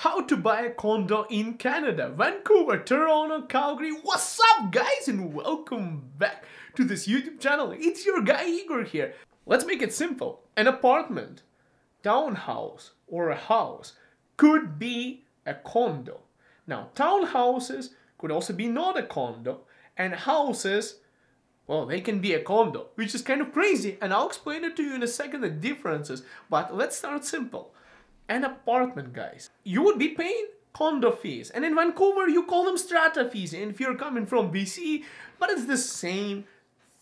How to buy a condo in Canada, Vancouver, Toronto, Calgary. What's up, guys, and welcome back to this YouTube channel. It's your guy Igor here. Let's make it simple. An apartment, townhouse, or a house could be a condo. Now, townhouses could also be not a condo, and houses, well, they can be a condo, which is kind of crazy, and I'll explain it to you in a second, the differences, but let's start simple. An apartment, guys, you would be paying condo fees, and in Vancouver you call them strata fees, and if you're coming from BC, but it's the same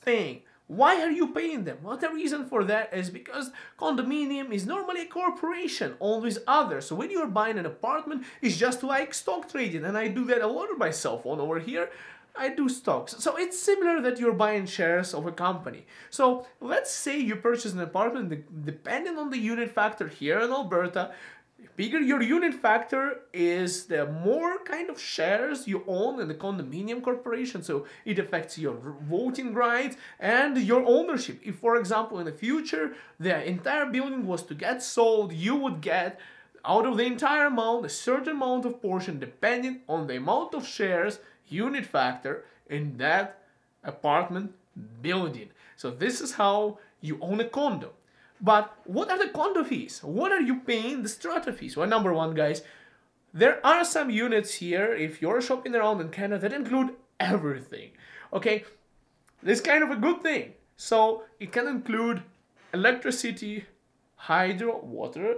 thing. Why are you paying them? Well, the reason for that is because condominium is normally a corporation, always other. So when you're buying an apartment, it's just like stock trading, and I do that a lot on my cell phone over here. I do stocks. So it's similar that you're buying shares of a company. So let's say you purchase an apartment, depending on the unit factor here in Alberta, the bigger your unit factor is, the more kind of shares you own in the condominium corporation. So it affects your voting rights and your ownership. If, for example, in the future, the entire building was to get sold, you would get out of the entire amount a certain amount of portion depending on the amount of shares, unit factor in that apartment building. So this is how you own a condo. But what are the condo fees? What are you paying the strata fees? Well, number one, guys, there are some units here, if you're shopping around in Canada, that include everything. Okay, this is kind of a good thing. So it can include electricity, hydro, water,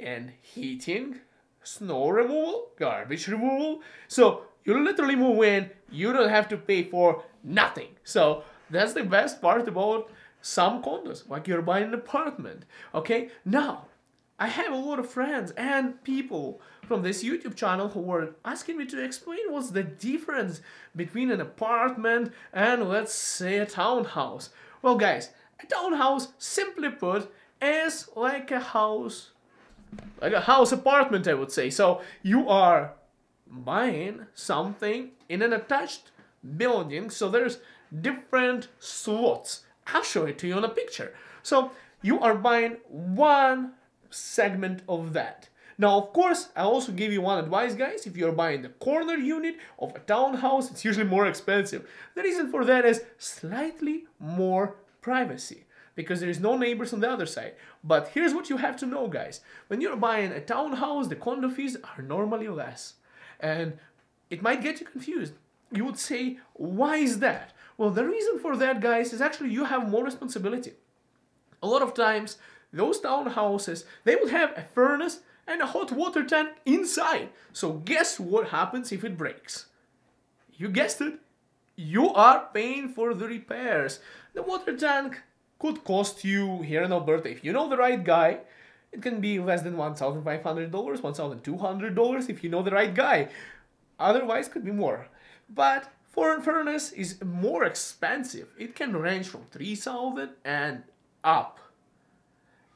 and heating, snow removal, garbage removal. So you literally move in, you don't have to pay for nothing. So that's the best part about some condos, like you're buying an apartment. Okay, now I have a lot of friends and people from this YouTube channel who were asking me to explain what's the difference between an apartment and, let's say, a townhouse. Well, guys, a townhouse, simply put, is like a house apartment, I would say. So you are buying something in an attached building, so there's different slots. I'll show it to you on a picture. So you are buying one segment of that. Now, of course, I also give you one advice, guys. If you're buying the corner unit of a townhouse, it's usually more expensive. The reason for that is slightly more privacy, because there is no neighbors on the other side. But here's what you have to know, guys. When you're buying a townhouse, the condo fees are normally less. And it might get you confused. You would say, why is that? Well, the reason for that, guys, is actually you have more responsibility. A lot of times, those townhouses, they would have a furnace and a hot water tank inside. So guess what happens if it breaks? You guessed it. You are paying for the repairs. The water tank could cost you, here in Alberta, if you know the right guy, it can be less than $1,500, $1,200 if you know the right guy. Otherwise, could be more. But foreign furnace is more expensive. It can range from $3,000 and up.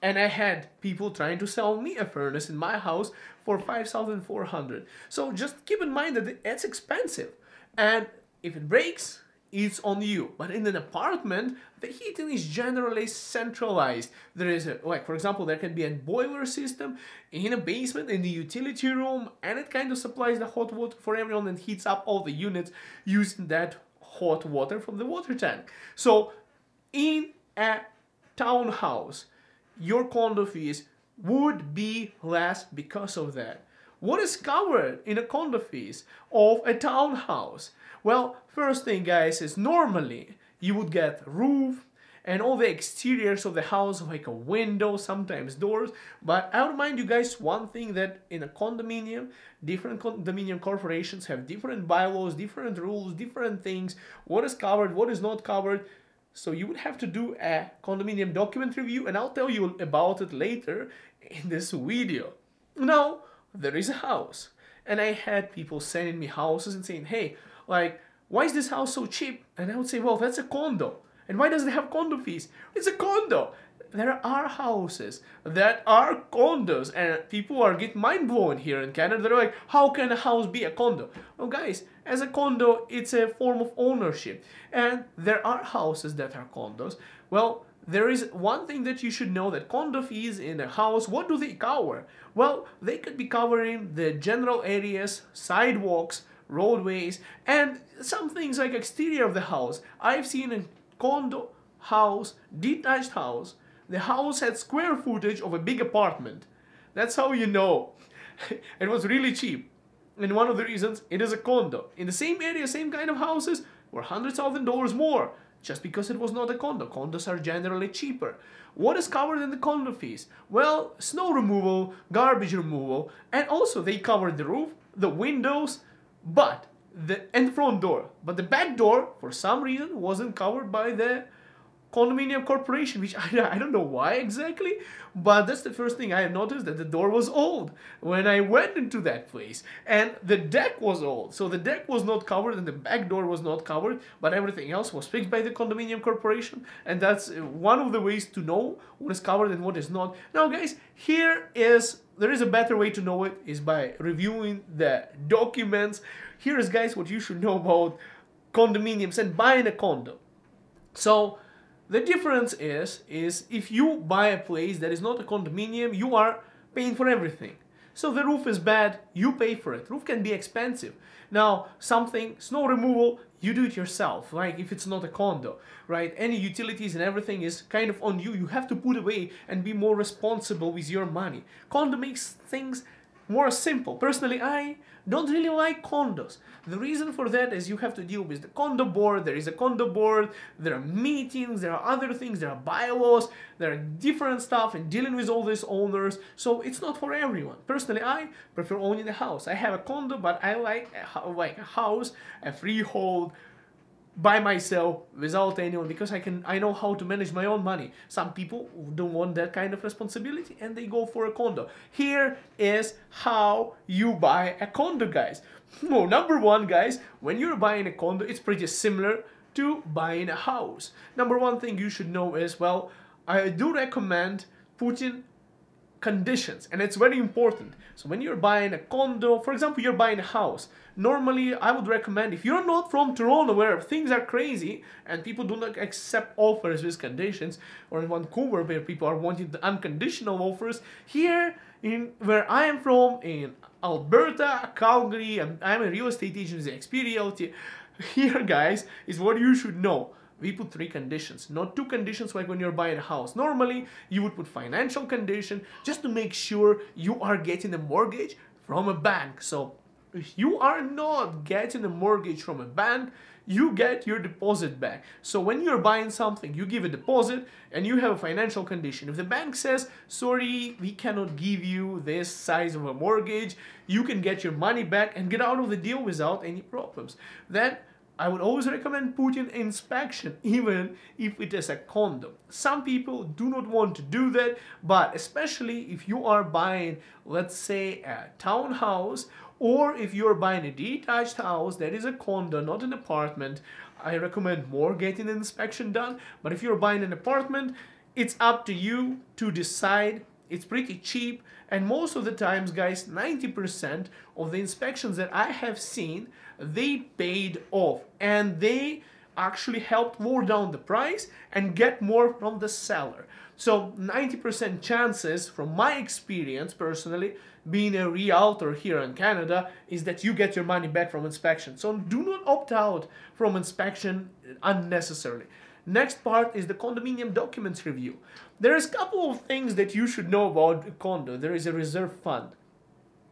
And I had people trying to sell me a furnace in my house for $5,400. So just keep in mind that it's expensive. And if it breaks, it's on you. But in an apartment, the heating is generally centralized. There is like, for example, there can be a boiler system in a basement, in the utility room, and it kind of supplies the hot water for everyone and heats up all the units using that hot water from the water tank. So in a townhouse, your condo fees would be less because of that. What is covered in a condo fees of a townhouse? Well, first thing, guys, is normally you would get roof and all the exteriors of the house, like a window, sometimes doors. But I would remind you guys one thing, that in a condominium, different condominium corporations have different bylaws, different rules, different things, what is covered, what is not covered. So you would have to do a condominium document review, and I'll tell you about it later in this video. Now, there is a house, and I had people sending me houses and saying, hey, like, why is this house so cheap? And I would say, well, that's a condo. And why does it have condo fees? It's a condo. There are houses that are condos, and people are getting mind blown here in Canada. They're like, how can a house be a condo? Well, guys, as a condo, it's a form of ownership. And there are houses that are condos. Well, there is one thing that you should know, that condo fees in a house, what do they cover? Well, they could be covering the general areas, sidewalks, roadways, and some things like exterior of the house. I've seen a condo house, detached house, the house had square footage of a big apartment. That's how you know. It was really cheap. And one of the reasons, it is a condo. In the same area, same kind of houses, were $100,000 more, just because it was not a condo. Condos are generally cheaper. What is covered in the condo fees? Well, snow removal, garbage removal, and also they covered the roof, the windows, and the front door. But the back door, for some reason, wasn't covered by the condominium corporation, which I don't know why exactly, but that's the first thing I have noticed, that the door was old when I went into that place, and the deck was old, so the deck was not covered and the back door was not covered, but everything else was fixed by the condominium corporation. And that's one of the ways to know what is covered and what is not. Now guys, there is a better way to know it, is by reviewing the documents. Here is, guys, what you should know about condominiums and buying a condo. So the difference is if you buy a place that is not a condominium, you are paying for everything. So the roof is bad, you pay for it. Roof can be expensive. Now, snow removal, you do it yourself, like if it's not a condo, right? Any utilities and everything is kind of on you. You have to put away and be more responsible with your money. Condo makes things more simple. Personally, I don't really like condos. The reason for that is you have to deal with the condo board. There is a condo board, there are meetings, there are other things, there are bylaws, there are different stuff, and dealing with all these owners. So it's not for everyone. Personally, I prefer owning a house. I have a condo, but I like a house, a freehold, by myself, without anyone, because I know how to manage my own money. Some people don't want that kind of responsibility and they go for a condo. Here is how you buy a condo, guys. Well, number one, guys, when you're buying a condo, it's pretty similar to buying a house. Number one thing you should know is, well, I do recommend putting conditions, and it's very important. So when you're buying a condo, for example, you're buying a house, normally I would recommend, if you're not from Toronto where things are crazy and people do not accept offers with conditions, or in Vancouver where people are wanting the unconditional offers, here in where I am from, in Alberta, Calgary, and I'm a real estate agent with XP Realty, here, guys, is what you should know. We put 3 conditions, not 2 conditions like when you're buying a house. Normally, you would put financial condition just to make sure you are getting a mortgage from a bank. So if you are not getting a mortgage from a bank, you get your deposit back. So when you're buying something, you give a deposit and you have a financial condition. If the bank says, sorry, we cannot give you this size of a mortgage, you can get your money back and get out of the deal without any problems. Then I would always recommend putting inspection, even if it is a condo. Some people do not want to do that, but especially if you are buying, let's say, a townhouse, or if you're buying a detached house that is a condo, not an apartment, I recommend more getting an inspection done. But if you're buying an apartment, it's up to you to decide. It's pretty cheap, and most of the times, guys, 90% of the inspections that I have seen, they paid off, and they actually helped lower down the price and get more from the seller. So 90% chances, from my experience personally, being a realtor here in Canada, is that you get your money back from inspection. So do not opt out from inspection unnecessarily. Next part is the condominium documents review. There's a couple of things that you should know about a condo. There is a reserve fund.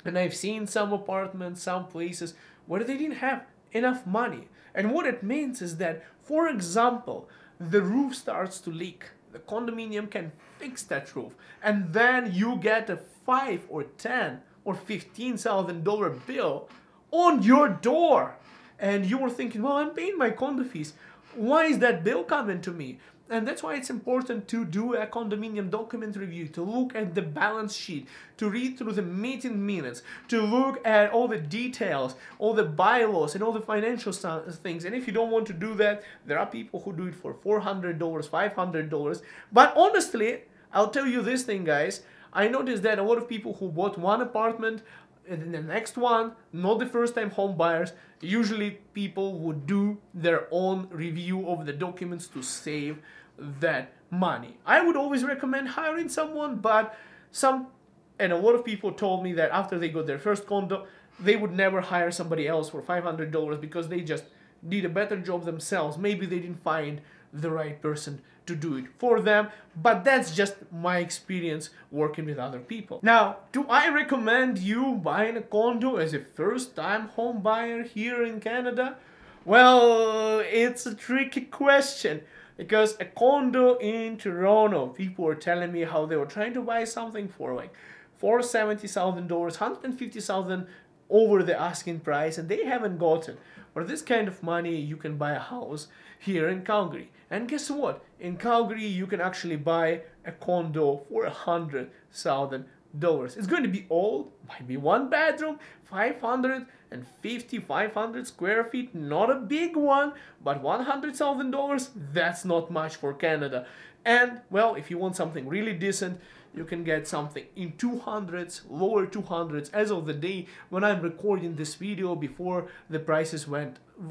And I've seen some apartments, some places where they didn't have enough money. And what it means is that, for example, the roof starts to leak. The condominium can fix that roof. And then you get a $5,000 or $10,000 or $15,000 bill on your door. And you were thinking, well, I'm paying my condo fees. Why is that bill coming to me? And that's why it's important to do a condominium document review, to look at the balance sheet, to read through the meeting minutes, to look at all the details, all the bylaws, and all the financial things. And if you don't want to do that, there are people who do it for $400, $500. But honestly, I'll tell you this thing, guys. I noticed that a lot of people who bought one apartment, and then the next one, not the first-time home buyers, usually people would do their own review of the documents to save that money. I would always recommend hiring someone, but and a lot of people told me that after they got their first condo, they would never hire somebody else for $500 because they just did a better job themselves. Maybe they didn't find the right person to do it for them, but that's just my experience working with other people. Now, do I recommend you buying a condo as a first-time home buyer here in Canada? Well, it's a tricky question, because a condo in Toronto, people were telling me how they were trying to buy something for like $470,000, $150,000 over the asking price, and they haven't gotten. For this kind of money, you can buy a house here in Calgary. And guess what? In Calgary, you can actually buy a condo for $100,000. It's going to be old, might be one bedroom, 500 square feet, not a big one, but $100,000, that's not much for Canada. And, well, if you want something really decent, you can get something in 200s, lower 200s, as of the day when I'm recording this video, before the prices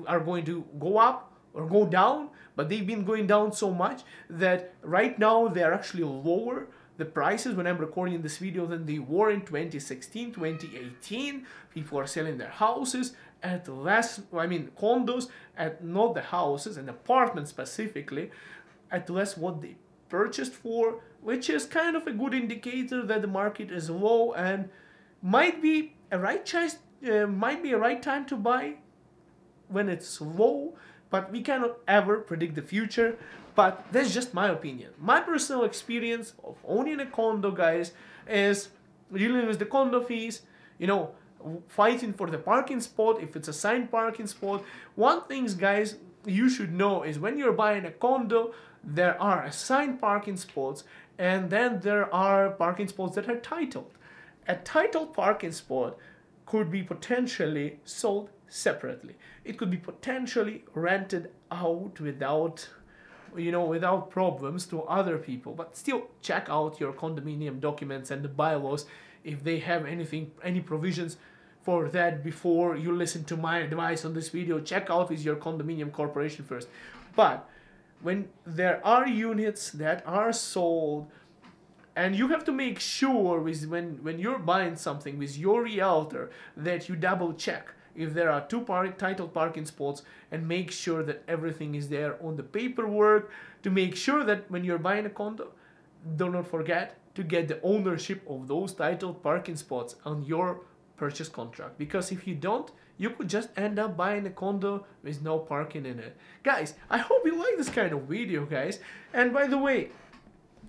are going to go up or go down, but they've been going down so much that right now they are actually lower, the prices, when I'm recording this video, than they were in 2016, 2018. People are selling their houses at less, condos, at not the houses, and apartments specifically, at less what they purchased for, which is kind of a good indicator that the market is low and might be a right choice, might be a right time to buy when it's low, but we cannot ever predict the future. But that's just my opinion. My personal experience of owning a condo, guys, is dealing with the condo fees, fighting for the parking spot, if it's assigned parking spot. One thing, guys, you should know is when you're buying a condo, there are assigned parking spots, and then there are parking spots that are titled. A titled parking spot could be potentially sold separately. It could be potentially rented out without problems to other people. But still, check out your condominium documents and the bylaws if they have any provisions for that before you listen to my advice on this video. Check out with your condominium corporation first. But when there are units that are sold, and you have to make sure when you're buying something with your realtor that you double check if there are two titled parking spots, and make sure that everything is there on the paperwork, to make sure that when you're buying a condo, do not forget to get the ownership of those titled parking spots on your purchase contract. Because if you don't, you could just end up buying a condo with no parking in it. Guys, I hope you like this kind of video, guys. And by the way,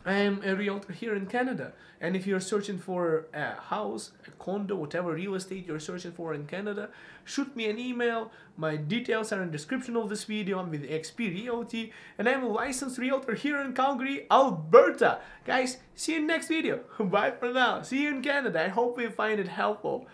I am a realtor here in Canada, and if you're searching for a house, a condo, whatever real estate you're searching for in Canada, shoot me an email. My details are in the description of this video. I'm with XP Realty, and I'm a licensed realtor here in Calgary, Alberta. Guys, see you in the next video. Bye for now. See you in Canada. I hope you find it helpful.